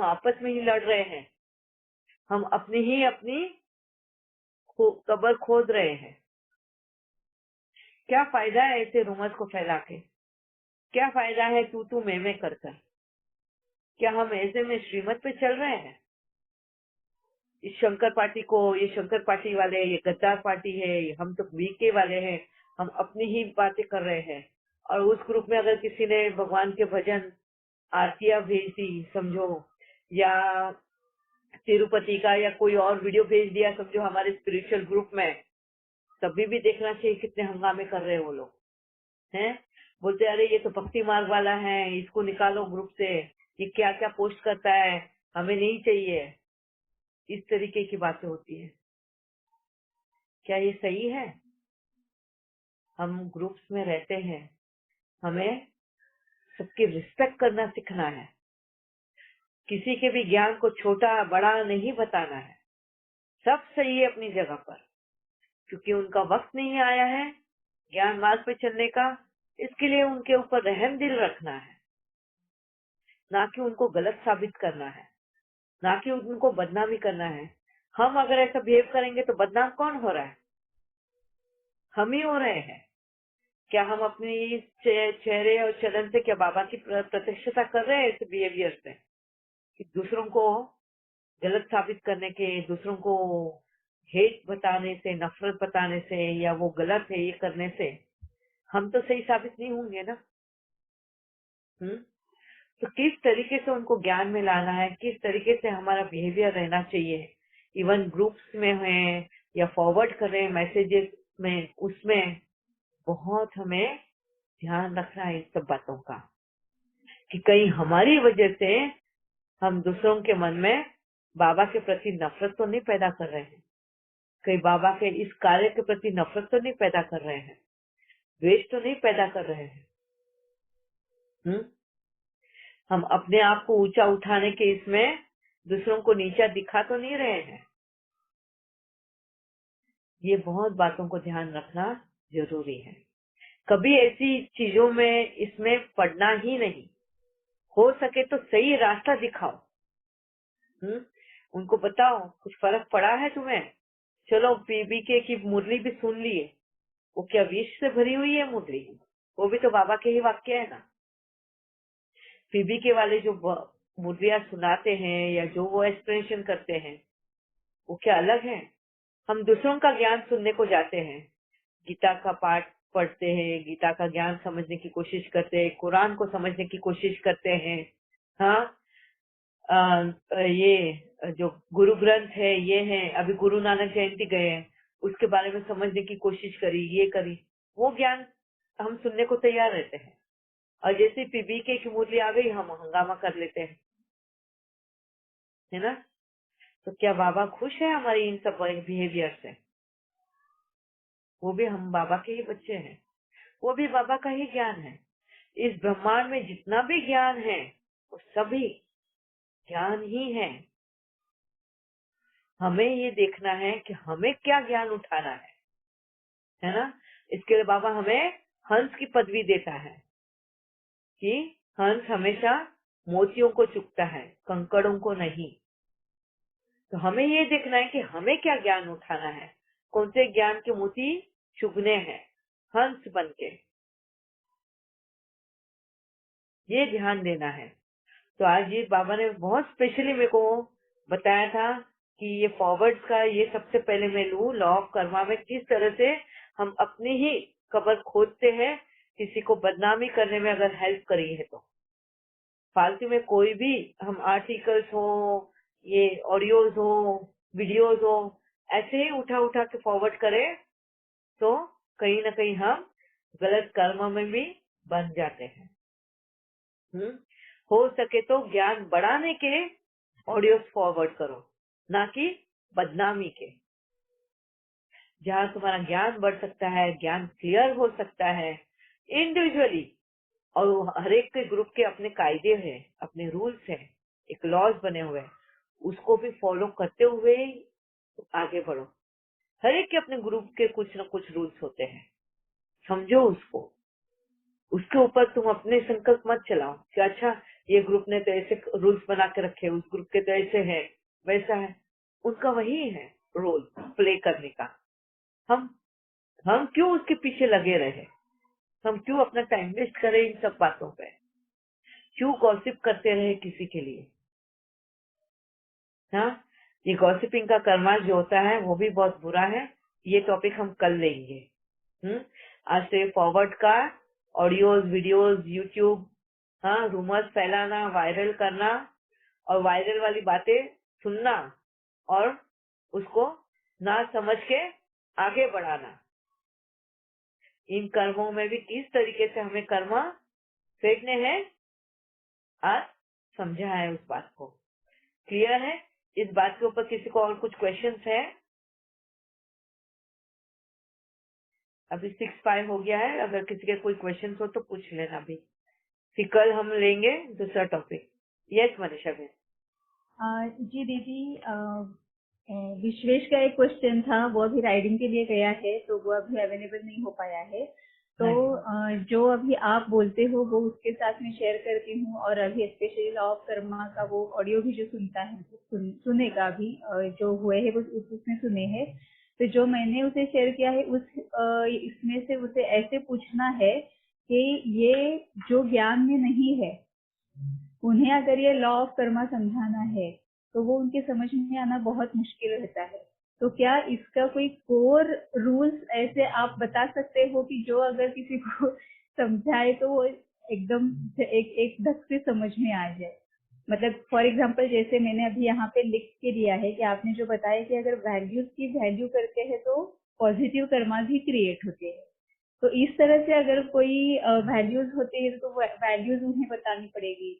आपस में ही लड़ रहे हैं, हम अपनी कब्र खोद रहे हैं। क्या फायदा है ऐसे रूमर्स को फैला के? क्या फायदा है तू मैं कर? क्या हम ऐसे में श्रीमत पे चल रहे हैं? इस शंकर पार्टी को, ये शंकर पार्टी वाले, ये गद्दार पार्टी है, हम तो बीके वाले हैं, हम अपनी ही बातें कर रहे हैं। और उस ग्रुप में अगर किसी ने भगवान के भजन आरतियां भेज दी समझो, या तिरुपति का या कोई और वीडियो भेज दिया समझो हमारे स्पिरिचुअल ग्रुप में, तभी भी देखना चाहिए कितने हंगामे कर रहे हैं वो लोग हैं। बोलते अरे ये तो भक्ति मार्ग वाला है, इसको निकालो ग्रुप से, ये क्या क्या पोस्ट करता है, हमें नहीं चाहिए। इस तरीके की बातें होती है। क्या ये सही है? हम ग्रुप्स में रहते हैं, हमें सबकी रिस्पेक्ट करना सीखना है। किसी के भी ज्ञान को छोटा बड़ा नहीं बताना है। सब सही है अपनी जगह पर, क्योंकि उनका वक्त नहीं आया है ज्ञान मार्ग पे चलने का। इसके लिए उनके ऊपर रहम दिल रखना है, ना कि उनको गलत साबित करना है, ना कि उनको बदनामी करना है। हम अगर ऐसा बिहेव करेंगे तो बदनाम कौन हो रहा है? हम ही हो रहे हैं। क्या हम अपनी चेहरे और चलन से क्या बाबा की प्रत्यक्षता कर रहे हैं ऐसे बिहेवियर से, कि दूसरों को गलत साबित करने के, दूसरों को हेट बताने से, नफरत बताने से, या वो गलत है ये करने से हम तो सही साबित नहीं होंगे ना। तो किस तरीके से उनको ज्ञान में लाना है, किस तरीके से हमारा बिहेवियर रहना चाहिए, इवन ग्रुप्स में है या फॉरवर्ड कर रहे हैं मैसेजेस में, उसमें बहुत हमें ध्यान रखना है इन सब बातों का, कि कहीं हमारी वजह से हम दूसरों के मन में बाबा के प्रति नफरत तो नहीं पैदा कर रहे हैं, कहीं बाबा के इस कार्य के प्रति नफरत तो नहीं पैदा कर रहे हैं, द्वेष तो नहीं पैदा कर रहे हैं। हम अपने आप को ऊंचा उठाने के इसमें दूसरों को नीचा दिखा तो नहीं रहे हैं। ये बहुत बातों को ध्यान रखना जरूरी है। कभी ऐसी चीजों में इसमें पड़ना ही नहीं। हो सके तो सही रास्ता दिखाओ। उनको बताओ कुछ फर्क पड़ा है तुम्हें, चलो पीबीके की मुरली भी सुन लिए, वो क्या विष से भरी हुई है मुरली? वो भी तो बाबा के ही वाक्य है ना। पीबीके वाले जो मुरलियां सुनाते हैं या जो वो एक्सप्लेनेशन करते हैं, वो क्या अलग है? हम दूसरों का ज्ञान सुनने को जाते हैं, गीता का पाठ पढ़ते हैं, गीता का ज्ञान समझने की कोशिश करते हैं, कुरान को समझने की कोशिश करते हैं। हाँ, ये जो गुरु ग्रंथ है ये है, अभी गुरु नानक जयंती गए हैं, उसके बारे में समझने की कोशिश करी, ये करी, वो ज्ञान हम सुनने को तैयार रहते हैं। और जैसे पीबीके की मुरली आ गई हम हंगामा कर लेते हैं, है ना। तो क्या बाबा खुश है हमारी इन सब बिहेवियर से? वो भी हम बाबा के ही बच्चे हैं, वो भी बाबा का ही ज्ञान है। इस ब्रह्मांड में जितना भी ज्ञान है वो सभी ज्ञान ही है। हमें ये देखना है कि हमें क्या ज्ञान उठाना है ना। इसके लिए बाबा हमें हंस की पदवी देता है, कि हंस हमेशा मोतियों को चुगता है, कंकड़ों को नहीं। तो हमें ये देखना है कि हमें क्या ज्ञान उठाना है, कौन से ज्ञान के मोती चुगने हैं हंस बनके, ये ध्यान देना है। तो आज ये बाबा ने बहुत स्पेशली मेरे को बताया था कि ये फॉरवर्ड का ये सबसे पहले मैं लूं, लॉ ऑफ कर्मा में किस तरह से हम अपनी ही कब्र खोदते हैं, किसी को बदनामी करने में अगर हेल्प करी है तो। फालतू में कोई भी हम आर्टिकल्स हो, ये ऑडियोज हो, वीडियोज हो, ऐसे ही उठा उठा के फॉरवर्ड करें तो कहीं ना कहीं हम गलत कर्म में भी बन जाते हैं। हो सके तो ज्ञान बढ़ाने के ऑडियो फॉरवर्ड करो, ना कि बदनामी के। जहाँ तुम्हारा ज्ञान बढ़ सकता है, ज्ञान क्लियर हो सकता है इंडिविजुअली, और हर एक के ग्रुप के अपने कायदे हैं, अपने रूल्स हैं, एक लॉज बने हुए हैं, उसको भी फॉलो करते हुए आगे बढ़ो। हर एक के अपने ग्रुप के कुछ न कुछ रूल्स होते हैं, समझो उसको, उसके ऊपर तुम अपने संकल्प मत चलाओ कि अच्छा ये ग्रुप ने तो ऐसे रूल्स बना के रखे, उस ग्रुप के तो ऐसे है, वैसा है। उनका वही है रोल प्ले करने का। हम क्यों उसके पीछे लगे रहे? हम क्यों अपना टाइम वेस्ट करें इन सब बातों पे? क्यों गॉसिप करते रहे किसी के लिए? हाँ, ये गॉसिपिंग का कर्मा जो होता है वो भी बहुत बुरा है। ये टॉपिक हम कल लेंगे। आज से फॉरवर्ड का ऑडियोज, वीडियोज, यूट्यूब, हाँ, रूमर्स फैलाना, वायरल करना और वायरल वाली बातें सुनना और उसको ना समझ के आगे बढ़ाना। इन कर्मों में भी किस तरीके से हमें कर्म फेंकने हैं, आज समझा है उस बात को। क्लियर है? इस बात के ऊपर किसी को और कुछ क्वेश्चंस है? अभी 6:05 हो गया है। अगर किसी के कोई क्वेश्चंस हो तो पूछ लेना अभी। फिर कल हम लेंगे दूसरा टॉपिक। यस मनीषा बेन। जी दीदी, विश्वेश का एक क्वेश्चन था, वो अभी राइडिंग के लिए गया है तो वो अभी अवेलेबल नहीं हो पाया है। तो जो अभी आप बोलते हो वो उसके साथ में शेयर करती हूँ, और अभी स्पेशली लॉ ऑफ कर्मा का वो ऑडियो भी जो सुनता है सुनेगा अभी, जो हुए हैं वो उसने सुने हैं। तो जो मैंने उसे शेयर किया है इसमें से उसे ऐसे पूछना है कि ये जो ज्ञान में नहीं है, उन्हें अगर ये लॉ ऑफ कर्मा समझाना है तो वो उनके समझ में आना बहुत मुश्किल रहता है। तो क्या इसका कोई कोर रूल्स ऐसे आप बता सकते हो कि जो अगर किसी को समझाए तो वो एकदम एक धक से समझ में आ जाए? मतलब फॉर एग्जांपल जैसे मैंने अभी यहाँ पे लिख के दिया है कि आपने जो बताया कि अगर वैल्यूज की वैल्यू करते हैं तो पॉजिटिव कर्मा भी क्रिएट होते हैं। तो इस तरह से अगर कोई वैल्यूज होते हैं तो वैल्यूज उन्हें बतानी पड़ेगी।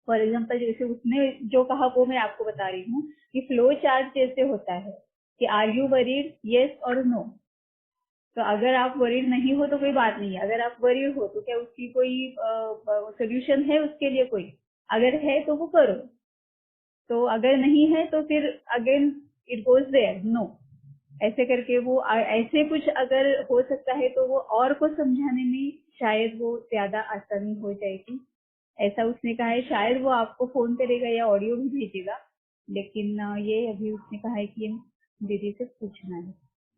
फॉर एग्जाम्पल जैसे उसने जो कहा वो मैं आपको बता रही हूँ कि फ्लो चार्ट जैसे होता है कि आर यू वरीड, येस और नो। तो अगर आप वरीड नहीं हो तो कोई बात नहीं है, अगर आप वरीड हो तो क्या उसकी कोई सोल्यूशन है उसके लिए? कोई अगर है तो वो करो, तो अगर नहीं है तो फिर again it goes there no, ऐसे करके वो ऐसे कुछ अगर हो सकता है तो वो और को समझाने में शायद वो ज्यादा आसानी हो जाएगी, ऐसा उसने कहा है। शायद वो आपको फोन करेगा या ऑडियो भी भेजेगा, लेकिन ये अभी उसने कहा है कि दीदी से पूछना है।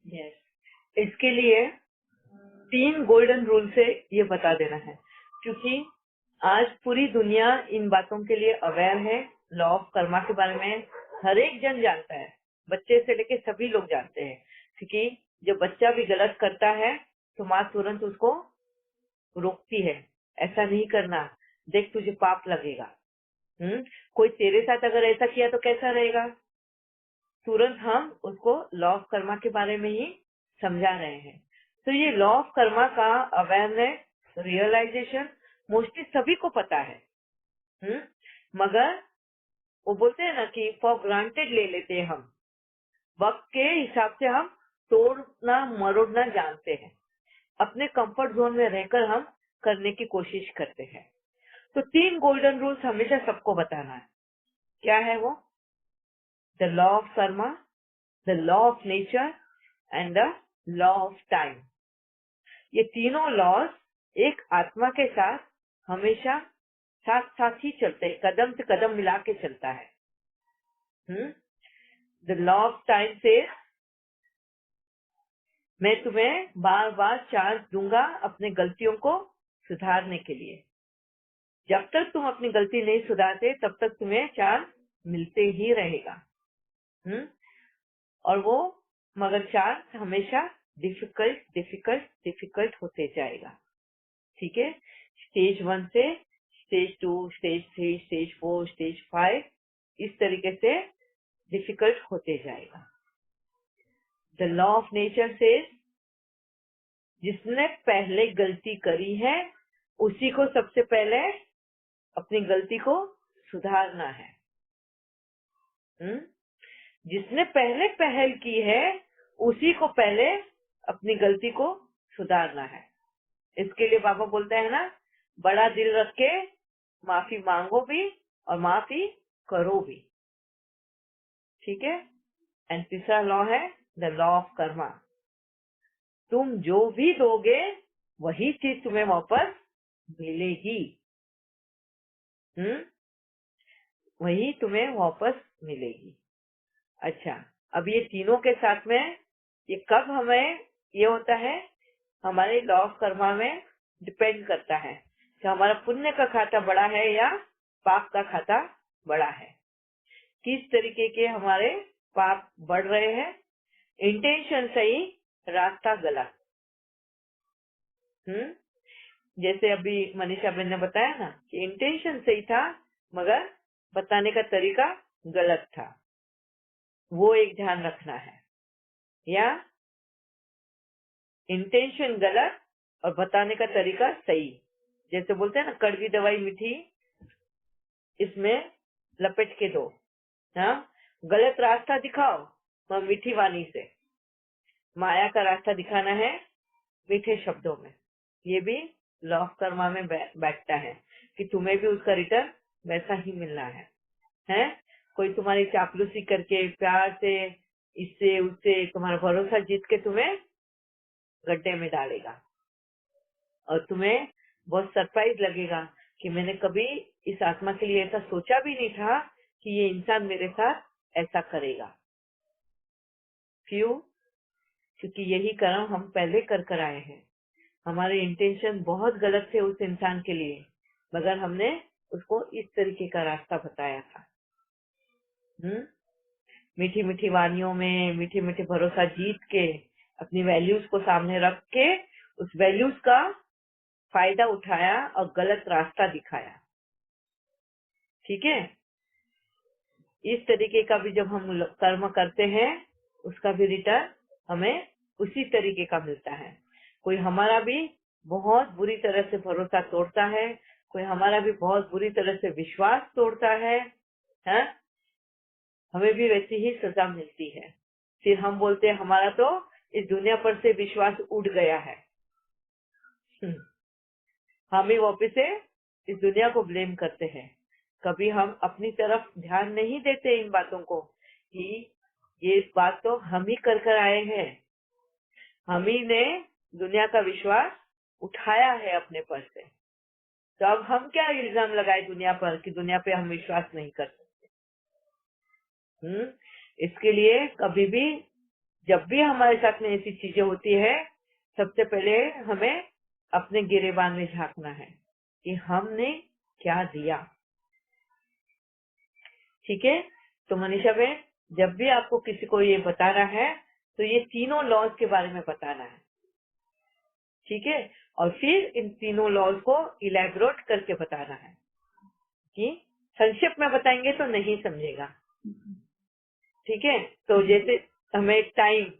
यस, इसके लिए 3 गोल्डन रूल से ये बता देना है, क्योंकि आज पूरी दुनिया इन बातों के लिए अवेयर है। लॉ ऑफ कर्मा के बारे में हर एक जन जानता है, बच्चे से लेके सभी लोग जानते हैं। क्योंकि जब बच्चा भी गलत करता है तो माँ तुरंत उसको रोकती है, ऐसा नहीं करना, देख तुझे पाप लगेगा। कोई तेरे साथ अगर ऐसा किया तो कैसा रहेगा? तुरंत हम उसको लॉ ऑफ कर्मा के बारे में ही समझा रहे हैं। तो ये लॉ ऑफ कर्मा का अवेयरनेस, रियलाइजेशन मोस्टली सभी को पता है। मगर वो बोलते हैं ना कि फॉर ग्रांटेड ले लेते हैं हम, वक्त के हिसाब से हम तोड़ना मरोड़ना जानते हैं, अपने कंफर्ट जोन में रहकर हम करने की कोशिश करते हैं। तो 3 गोल्डन रूल्स हमेशा सबको बताना है। क्या है वो? The law of Karma, the law of nature and the law of time. ये तीनों लॉज एक आत्मा के साथ हमेशा साथ साथ ही चलते हैं, कदम से कदम मिला के चलता है। द लॉ ऑफ टाइम से मैं तुम्हें बार बार चांस दूंगा अपने गलतियों को सुधारने के लिए। जब तक तुम अपनी गलती नहीं सुधारते तब तक तुम्हें चांस मिलते ही रहेगा। और वो मगर चांस हमेशा डिफिकल्ट डिफिकल्ट डिफिकल्ट होते जाएगा। ठीक है? स्टेज 1 से स्टेज 2, स्टेज 3, स्टेज 4, स्टेज 5 इस तरीके से डिफिकल्ट होते जाएगा। द लॉ ऑफ नेचर से जिसने पहले गलती करी है उसी को सबसे पहले अपनी गलती को सुधारना है। जिसने पहले पहल की है उसी को पहले अपनी गलती को सुधारना है। इसके लिए बाबा बोलते हैं ना, बड़ा दिल रख के माफी मांगो भी और माफी करो भी। ठीक है? एंड तीसरा लॉ है द लॉ ऑफ कर्मा। तुम जो भी दोगे वही चीज तुम्हें वापस मिलेगी। वही तुम्हें वापस मिलेगी। अच्छा, अब ये तीनों के साथ में ये कब हमें ये होता है, हमारे लॉ ऑफ कर्मा में डिपेंड करता है कि हमारा पुण्य का खाता बड़ा है या पाप का खाता बड़ा है। किस तरीके के हमारे पाप बढ़ रहे हैं, इंटेंशन सही, रास्ता गलत। जैसे अभी मनीषा बहन ने बताया ना कि इंटेंशन सही था मगर बताने का तरीका गलत था, वो एक ध्यान रखना है। या इंटेंशन गलत और बताने का तरीका सही। जैसे बोलते हैं ना, कड़वी दवाई मीठी, इसमें लपेट के दो। हाँ, गलत रास्ता दिखाओ मीठी वाणी से, माया का रास्ता दिखाना है मीठे शब्दों में। ये भी लॉ ऑफ कर्मा में बैठता है कि तुम्हें भी उसका रिटर्न वैसा ही मिलना है? कोई तुम्हारी चापलूसी करके प्यार से इससे उससे तुम्हारा भरोसा जीत के तुम्हें गड्ढे में डालेगा और तुम्हें बहुत सरप्राइज लगेगा कि मैंने कभी इस आत्मा के लिए ऐसा सोचा भी नहीं था कि ये इंसान मेरे साथ ऐसा करेगा। क्यों? क्योंकि यही कर्म हम पहले कर आए हैं। हमारे इंटेंशन बहुत गलत थे उस इंसान के लिए, मगर हमने उसको इस तरीके का रास्ता बताया था। मीठी मीठी वानियों में मीठी मीठी भरोसा जीत के, अपनी वैल्यूज को सामने रख के उस वैल्यूज का फायदा उठाया और गलत रास्ता दिखाया। ठीक है? इस तरीके का भी जब हम कर्म करते हैं उसका भी रिटर्न हमें उसी तरीके का मिलता है। कोई हमारा भी बहुत बुरी तरह से भरोसा तोड़ता है, कोई हमारा भी बहुत बुरी तरह से विश्वास तोड़ता है, हमें भी वैसी ही सजा मिलती है। फिर हम बोलते हैं हमारा तो इस दुनिया पर से विश्वास उड़ गया है। हम ही वापिस से इस दुनिया को ब्लेम करते हैं। कभी हम अपनी तरफ ध्यान नहीं देते इन बातों को कि ये बात तो हम ही कर आए हैं, हम ही ने दुनिया का विश्वास उठाया है अपने पर से। तो अब हम क्या इल्जाम लगाए दुनिया पर कि दुनिया पे हम विश्वास नहीं कर सकते? इसके लिए कभी भी जब भी हमारे साथ में ऐसी चीजें होती है, सबसे पहले हमें अपने गिरेबान में झांकना है कि हमने क्या दिया। ठीक है? तो मनीषा बहन, जब भी आपको किसी को ये बताना है तो ये तीनों लॉज के बारे में बताना है। ठीक है? और फिर इन तीनों लॉज को इलैबोरेट करके बताना है कि संक्षेप में बताएंगे तो नहीं समझेगा। ठीक है? तो जैसे हमें टाइम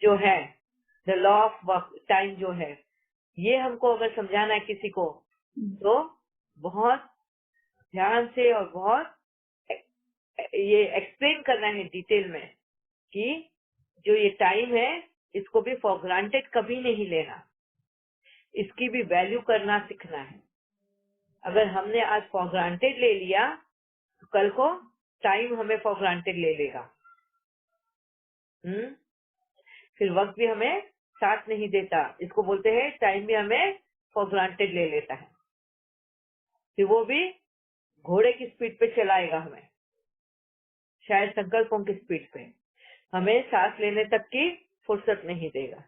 जो है, the law of work, time जो है, ये हमको अगर समझाना है किसी को तो बहुत ध्यान से और बहुत ये एक्सप्लेन करना है डिटेल में कि जो ये टाइम है इसको भी फॉर ग्रांटेड कभी नहीं लेना, इसकी भी वैल्यू करना सीखना है। अगर हमने आज फॉर ग्रांटेड ले लिया तो कल को टाइम हमें फॉर ग्रांटेड ले लेगा। फिर वक्त भी हमें साथ नहीं देता, इसको बोलते हैं टाइम भी हमें फॉर ग्रांटेड ले लेता है। फिर वो भी घोड़े की स्पीड पे चलाएगा हमें, शायद संकल्पों की स्पीड पे, हमें सांस लेने तक की फुर्सत नहीं देगा।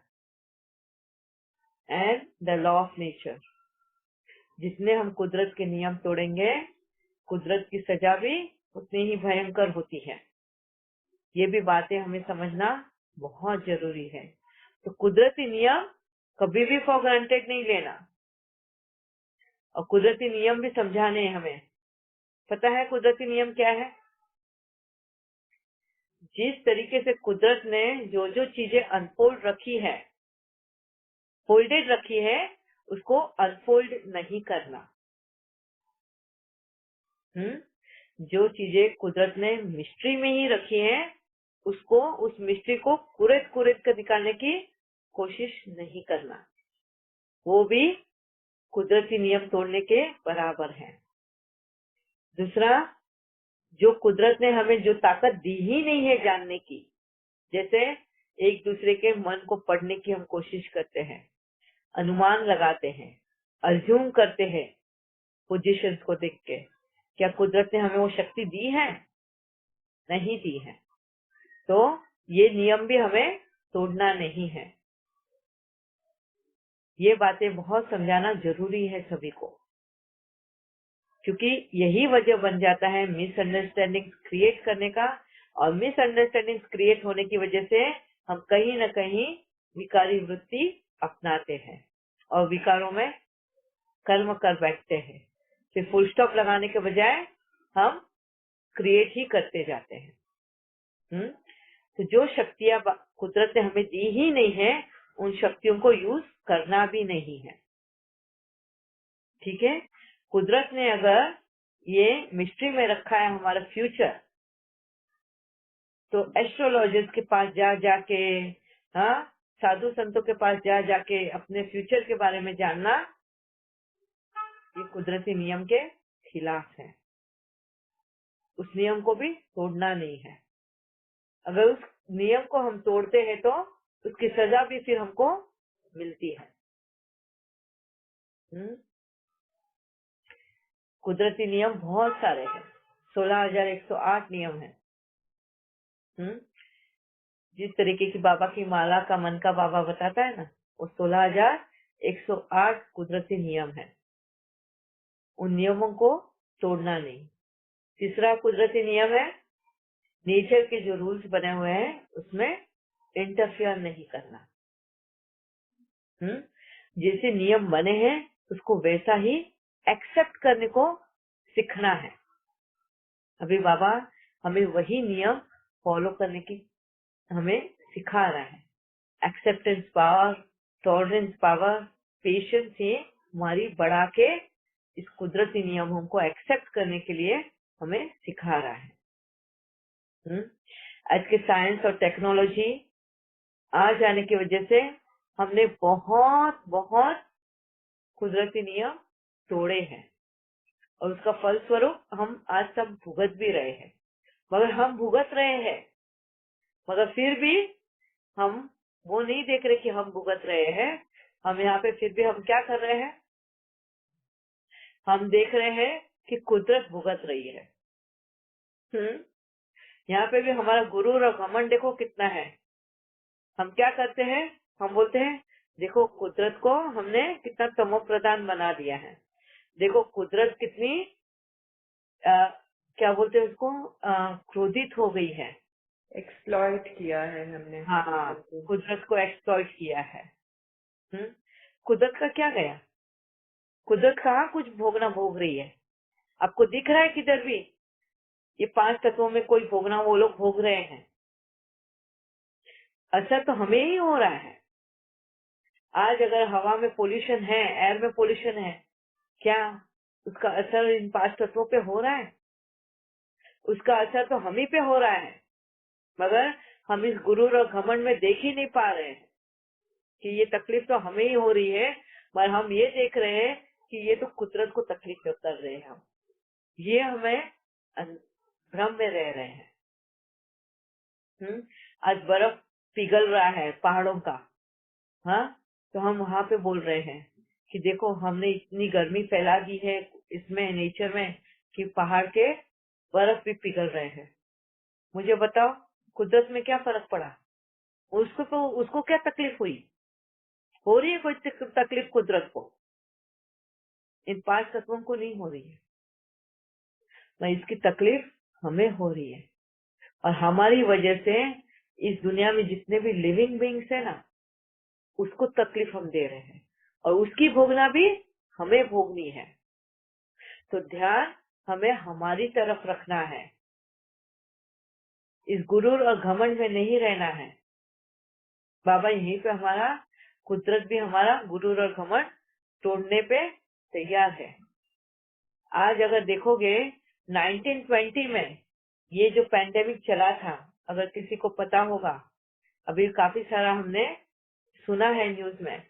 And the law of nature, जितने हम कुदरत के नियम तोड़ेंगे कुदरत की सजा भी उतनी ही भयंकर होती है। ये भी बातें हमें समझना बहुत जरूरी है। तो कुदरती नियम कभी भी फॉर ग्रांटेड नहीं लेना, और कुदरती नियम भी समझाने हैं हमें। पता है कुदरती नियम क्या है? जिस तरीके से कुदरत ने जो जो चीजें अनफोल्ड रखी है, फोल्डेड रखी है, उसको अनफोल्ड नहीं करना। जो चीजें कुदरत ने मिस्ट्री में ही रखी है, उसको, उस मिस्ट्री को कुरेद कर निकालने की कोशिश नहीं करना। वो भी कुदरती नियम तोड़ने के बराबर है। दूसरा, जो कुदरत ने हमें जो ताकत दी ही नहीं है जानने की, जैसे एक दूसरे के मन को पढ़ने की हम कोशिश करते हैं, अनुमान लगाते हैं, अज्यूम करते हैं पोजीशंस को देख के, क्या कुदरत ने हमें वो शक्ति दी है? नहीं दी है। तो ये नियम भी हमें तोड़ना नहीं है। ये बातें बहुत समझाना जरूरी है सभी को, क्योंकि यही वजह बन जाता है मिसअंडरस्टैंडिंग क्रिएट करने का, और मिसअंडरस्टैंडिंग क्रिएट होने की वजह से हम कहीं न कहीं विकारी वृत्ति अपनाते हैं और विकारों में कर्म कर बैठते हैं। फिर फुल स्टॉप लगाने के बजाय हम क्रिएट ही करते जाते हैं। तो जो शक्तियां कुदरत ने हमें दी ही नहीं है, उन शक्तियों को यूज करना भी नहीं है। ठीक है, कुदरत ने अगर ये मिस्ट्री में रखा है हमारा फ्यूचर, तो एस्ट्रोलॉजर्स के पास जा जाके, हाँ, साधु संतों के पास जा जाके अपने फ्यूचर के बारे में जानना, ये कुदरती नियम के खिलाफ है। उस नियम को भी तोड़ना नहीं है। अगर उस नियम को हम तोड़ते हैं तो उसकी सजा भी फिर हमको मिलती है। कुदरती नियम बहुत सारे हैं, 16,108 नियम है। जिस तरीके की बाबा की माला का मन का बाबा बताता है ना, वो 16,108 कुदरती नियम है। उन नियमों को तोड़ना नहीं। तीसरा कुदरती नियम है, नेचर के जो रूल्स बने हुए हैं उसमें इंटरफियर नहीं करना। जैसे नियम बने हैं उसको वैसा ही एक्सेप्ट करने को सीखना है। अभी बाबा हमें वही नियम फॉलो करने की हमें सिखा रहा है। Acceptance power, tolerance power, patience ये हमारी बढ़ा के इस कुदरती नियमों को एक्सेप्ट करने के लिए हमें सिखा रहा है। आज के साइंस और टेक्नोलॉजी आ जाने की वजह से हमने बहुत बहुत कुदरती नियम तोड़े हैं, और उसका फल स्वरूप हम आज सब भुगत भी रहे हैं। मगर हम भुगत रहे हैं, मगर फिर भी हम वो नहीं देख रहे कि हम भुगत रहे हैं। हम यहाँ पे फिर भी हम क्या कर रहे हैं? हम देख रहे हैं कि कुदरत भुगत रही है। यहाँ पे भी हमारा गुरूर और घमंड देखो कितना है। हम क्या करते हैं? हम बोलते हैं देखो कुदरत को हमने कितना तमो प्रधान बना दिया है, देखो कुदरत कितनी क्या बोलते हैं उसको, क्रोधित हो गई है। एक्सप्लॉइट किया है हमने। हाँ, कुदरत को एक्सप्लॉइट किया है। कुदरत का क्या गया? कुदरत कहाँ कुछ भोगना भोग रही है? आपको दिख रहा है किधर भी ये 5 तत्वों में कोई भोगना वो लोग भोग रहे हैं? असर तो हमें ही हो रहा है। आज अगर हवा में पोल्यूशन है, एयर में पोल्यूशन है, क्या उसका असर इन 5 तत्वों पे हो रहा है? उसका असर तो हम ही पे हो रहा है, मगर हम इस गुरूर और घमंड में देख ही नहीं पा रहे हैं कि ये तकलीफ तो हमें ही हो रही है, पर हम ये देख रहे हैं कि ये तो कुदरत को तकलीफ कर रहे हैं। हम ये हमें भ्रम में रह रहे हैं। आज बर्फ पिघल रहा है पहाड़ों का, हाँ, तो हम वहां पे बोल रहे हैं कि देखो हमने इतनी गर्मी फैला दी है इसमें नेचर में कि पहाड़ के बर्फ भी पिघल रहे हैं। मुझे बताओ कुदरत में क्या फर्क पड़ा? उसको क्या तकलीफ हुई? हो रही है कोई तकलीफ कुदरत को? इन 5 तत्वों को नहीं हो रही है, मैं इसकी तकलीफ हमें हो रही है। और हमारी वजह से इस दुनिया में जितने भी लिविंग बीइंग्स है ना, उसको तकलीफ हम दे रहे हैं, और उसकी भोगना भी हमें भोगनी है। तो ध्यान हमें हमारी तरफ रखना है, इस गुरूर और घमंड में नहीं रहना है। बाबा यहीं पे हमारा कुदरत भी हमारा गुरूर और घमंड तोड़ने पे तैयार है। आज अगर देखोगे 1920 में ये जो पैंडेमिक चला था, अगर किसी को पता होगा, अभी काफी सारा हमने सुना है न्यूज में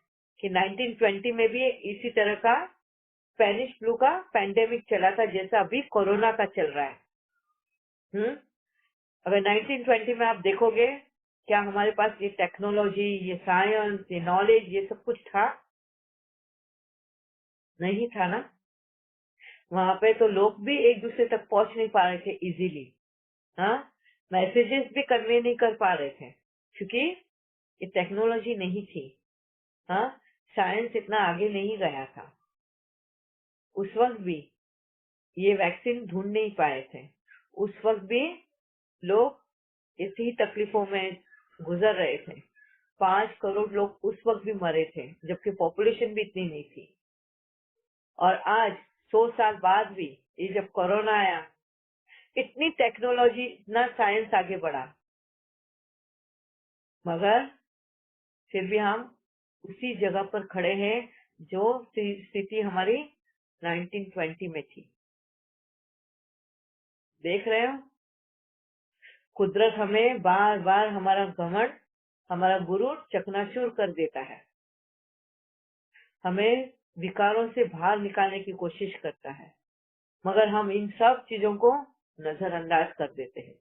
कि 1920 में भी इसी तरह का स्पेनिश फ्लू का पैंडेमिक चला था जैसा अभी कोरोना का चल रहा है। अगर 1920 में आप देखोगे, क्या हमारे पास ये टेक्नोलॉजी, ये साइंस, ये नॉलेज, ये सब कुछ था? नहीं था ना। वहां पे तो लोग भी एक दूसरे तक पहुंच नहीं पा रहे थे इजीली। हाँ, मैसेजेस भी कन्वे नहीं कर पा रहे थे क्योंकि ये टेक्नोलॉजी नहीं थी। हाँ, साइंस इतना आगे नहीं गया था। उस वक्त भी ये वैक्सीन ढूंढ नहीं पाए थे। उस वक्त भी लोग इसी तकलीफों में गुजर रहे थे। 5 करोड़ लोग उस वक्त भी मरे थे जबकि पॉपुलेशन भी इतनी नहीं थी। और आज 100 साल बाद भी ये जब कोरोना आया, इतनी टेक्नोलॉजी, इतना साइंस आगे बढ़ा, मगर फिर भी हम उसी जगह पर खड़े हैं जो स्थिति हमारी 1920 में थी। देख रहे हो, कुदरत हमें बार बार हमारा घमंड, हमारा गुरूर चकनाचूर कर देता है। हमें विकारों से बाहर निकालने की कोशिश करता है, मगर हम इन सब चीजों को नजरअंदाज कर देते हैं,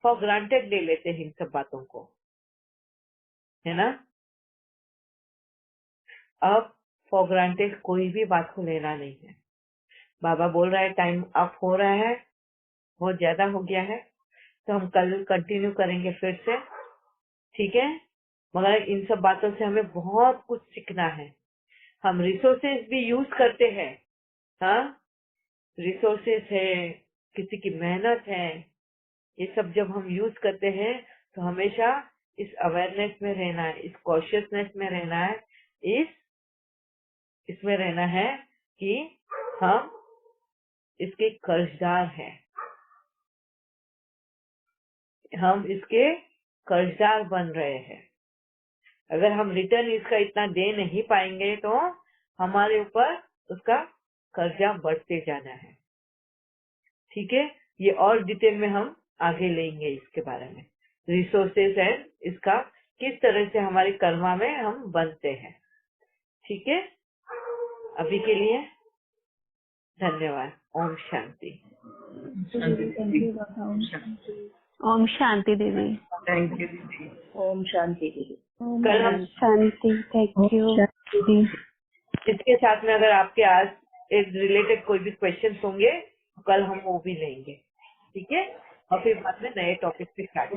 फॉर ग्रांटेड ले लेते हैं इन सब बातों को, है ना। अब फॉर ग्रांटेड कोई भी बात को लेना नहीं है। बाबा बोल रहा है टाइम अप हो रहा है, बहुत ज्यादा हो गया है, तो हम कल कंटिन्यू करेंगे फिर से, ठीक है। मगर इन सब बातों से हमें बहुत कुछ सीखना है। हम रिसोर्सेज भी यूज करते हैं, हाँ, रिसोर्सेज है, किसी की मेहनत है, ये सब जब हम यूज करते हैं तो हमेशा इस अवेयरनेस में रहना है, इस कॉशियसनेस में रहना है, इसमें रहना है कि हम इसके कर्जदार हैं, हम इसके कर्जदार बन रहे हैं। अगर हम रिटर्न इसका इतना दे नहीं पाएंगे तो हमारे ऊपर उसका कर्जा बढ़ते जाना है, ठीक है। ये और डिटेल में हम आगे लेंगे इसके बारे में, रिसोर्सेज एंड इसका किस तरह से हमारे कर्मा में हम बनते हैं, ठीक है। अभी के लिए धन्यवाद। ओम शांति। थैंक यू बाबा। ओम शांति। ओम शांति दीदी। थैंक यू दीदी। ओम शांति दीदी। कल हम शांति। थैंक यू दीदी। इसके साथ में अगर आपके आज इस रिलेटेड कोई भी क्वेश्चन होंगे तो कल हम वो भी लेंगे, ठीक है। और फिर बाद में नए टॉपिक पे स्टार्ट।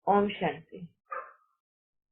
ओम शांति।